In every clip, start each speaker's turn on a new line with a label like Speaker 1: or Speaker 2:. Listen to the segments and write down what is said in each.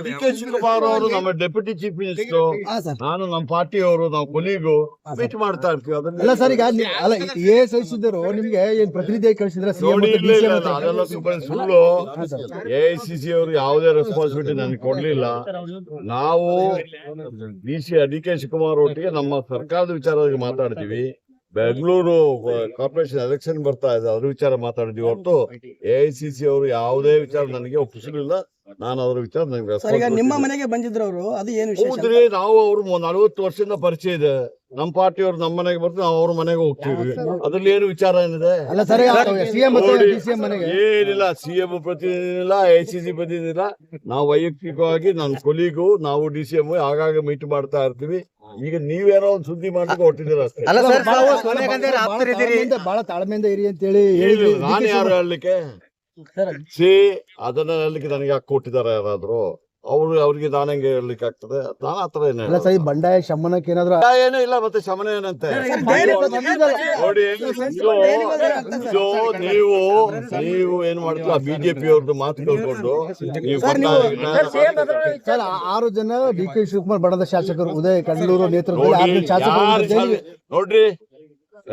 Speaker 1: ಡಿ.ಕೆ. ಶಿವಕುಮಾರ್ ಅವರು ನಮ್ಮ deputy chief minister, ನಾನು ನಮ್ಮ ಪಾರ್ಟಿಯವರು, ನಾವು ಕೊಲಿಗೂ ಮೀಟ್ ಮಾಡ್ತಾ ಇರ್ತೀವಿ.
Speaker 2: ಅಲ್ಲ ಸರ್, ಈಗ ಅಲ್ಲ AIS ಇದ್ದರು ನಿಮ್ಗೆ ಏನ್ ಪ್ರತಿನಿಧಿ ಕಳಿಸಿದ್ರೆ
Speaker 1: ನೋಡಿ, ಅದೆಲ್ಲ ಸುಳ್ಳು. AICC ಅವರು ಯಾವುದೇ ರೆಸ್ಪಾನ್ಸಿಬಿಲಿಟಿ ನನಗೆ ಕೊಡ್ಲಿಲ್ಲ. ನಾವು ಡಿ.ಕೆ. ಶಿವಕುಮಾರ್ ಒಟ್ಟಿಗೆ ನಮ್ಮ ಸರ್ಕಾರದ ವಿಚಾರವಾಗಿ ಮಾತಾಡ್ತೀವಿ. ಬೆಂಗಳೂರು ಕಾರ್ಪೊರೇಷನ್ ಎಲೆಕ್ಷನ್ ಬರ್ತಾ ಇದೆ, ಅದ್ರ ವಿಚಾರ ಮಾತಾಡಿದ್ವಿ ಹೊರತು AICC ಅವರು ಯಾವುದೇ ವಿಚಾರ ನನಗೆ ಒಪ್ಪಿಸಲಿಲ್ಲ. ನಾನು ಅದ್ರ ವಿಚಾರ ನನಗೆ
Speaker 3: ನಿಮ್ಮ ಮನೆಗೆ ಬಂದಿದ್ರು ಅವರು, ಅದು ಏನು
Speaker 1: ಹೌದ್ರಿ. ನಾವು ಅವ್ರು 40 ವರ್ಷದಿಂದ ಪರಿಚಯ ಇದೆ. ನಮ್ಮ ಪಾರ್ಟಿಯವರು ನಮ್ಮ ಮನೆಗೆ ಬರ್ತೀವಿ, ನಾವು ಅವ್ರ ಮನೆಗೆ ಹೋಗ್ತೀವಿ. ಅದ್ರಲ್ಲಿ ಏನು ವಿಚಾರ ಏನಿದೆ? ಏನಿಲ್ಲ, CM ಪ್ರತಿನಿಧಿಲ್ಲ, AICC ಪ್ರತಿನಿಧಿಲ್ಲ. ನಾವು ವೈಯಕ್ತಿಕವಾಗಿ ನನ್ನ ಕೊಲಿಗೂ ನಾವು DCM ಆಗಾಗ ಮೀಟ್ ಮಾಡ್ತಾ ಇರ್ತೀವಿ. ಈಗ ನೀವೇನೋ ಒಂದು ಸುದ್ದಿ ಮಾಡ್ಲಿಕ್ಕೆ ಹೊರಟಿದ್ದೀರ ಅಷ್ಟೇ.
Speaker 2: ಬಹಳ ತಾಳ್ಮೆಯಿಂದ ಇರಿ ಅಂತ ಹೇಳಿ
Speaker 1: ನಾನು ಯಾರು ಹೇಳಲಿಕ್ಕೆ? ಅದನ್ನ ಹೇಳಲಿಕ್ಕೆ ನನಗೆ ಯಾಕೆ ಕೊಟ್ಟಿದ್ದಾರೆ ಯಾರಾದ್ರು? ಅವ್ರಿಗೆ ನಾನಂಗೆ ಹೇಳಲಿಕ್ಕೆ ಆಗ್ತದೆ? ನಾನು ಆತರ ಏನ
Speaker 2: ಬಂಡಾಯ ಶಮನಕ್ಕೆ ಏನಾದ್ರು
Speaker 1: ಏನೂ ಇಲ್ಲ. ಮತ್ತೆ ಶಮನ ಏನಂತೆ ನೋಡಿ. ನೀವು ಏನ್ ಮಾಡ್ತೀವಿ, BJP ಅವ್ರದ್ದು ಮಾತು ಕೇಳ್ಕೊಂಡು ನೀವು
Speaker 2: ಸರ್ 6 ಜನ ಡಿ.ಕೆ. ಶಿವಕುಮಾರ್ ಬಣದ ಶಾಸಕರು ಉದಯ ಕಣ್ಣೂರು ನೇತೃತ್ವದಲ್ಲಿ ಶಾಸಕರು
Speaker 1: ನೋಡ್ರಿ,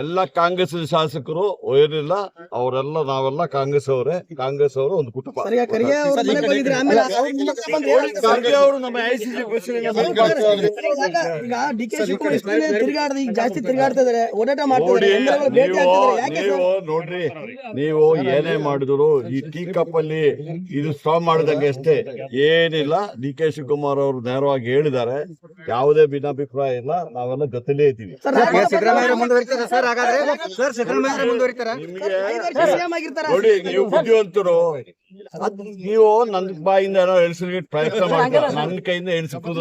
Speaker 1: ಎಲ್ಲ ಕಾಂಗ್ರೆಸ್ ಶಾಸಕರು ಏನಿಲ್ಲ, ಅವರೆಲ್ಲ ನಾವೆಲ್ಲ ಕಾಂಗ್ರೆಸ್ ಅವರೇ. ಕಾಂಗ್ರೆಸ್ ಅವರು ಒಂದು ಕುಟುಂಬ.
Speaker 3: ಖರ್ಗೆ
Speaker 1: ಅವರು ನಮ್ಮ AICC
Speaker 3: ತಿರುಗಾಡ್ದ ಈಗ ಜಾಸ್ತಿ ತಿರುಗಾಡ್ತಾ ಇದಾರೆ, ಓಡಾಟ
Speaker 1: ನೋಡಿ. ನೀವು ನೋಡ್ರಿ, ನೀವು ಏನೇ ಮಾಡಿದ್ರು ಈ ಟೀ ಕಪ್ ಅಲ್ಲಿ ಇದು ಸ್ಟಾಪ್ ಮಾಡಿದಂಗೆ ಅಷ್ಟೇ, ಏನಿಲ್ಲ. ಡಿ.ಕೆ. ಶಿವಕುಮಾರ್ ಅವರು ನೇರವಾಗಿ ಹೇಳಿದ್ದಾರೆ, ಯಾವುದೇ ಭಿನ್ನಾಭಿಪ್ರಾಯ ಇಲ್ಲ, ನಾವೆಲ್ಲ ಜೊತೆಲೇ ಇದ್ದೀವಿ. ನೋಡಿ, ನೀವು ಬುದ್ಧಿವಂತರು. ನೀವು ನನ್ನ ಬಾಯಿಂದ ಏನೋ ಎಳಿಸ್ಲಿಕ್ಕೆ ಪ್ರಯತ್ನ ಮಾಡ್ತೀರ, ನನ್ನ ಕೈಯಿಂದ ಎಳಿಸಿಕೋದು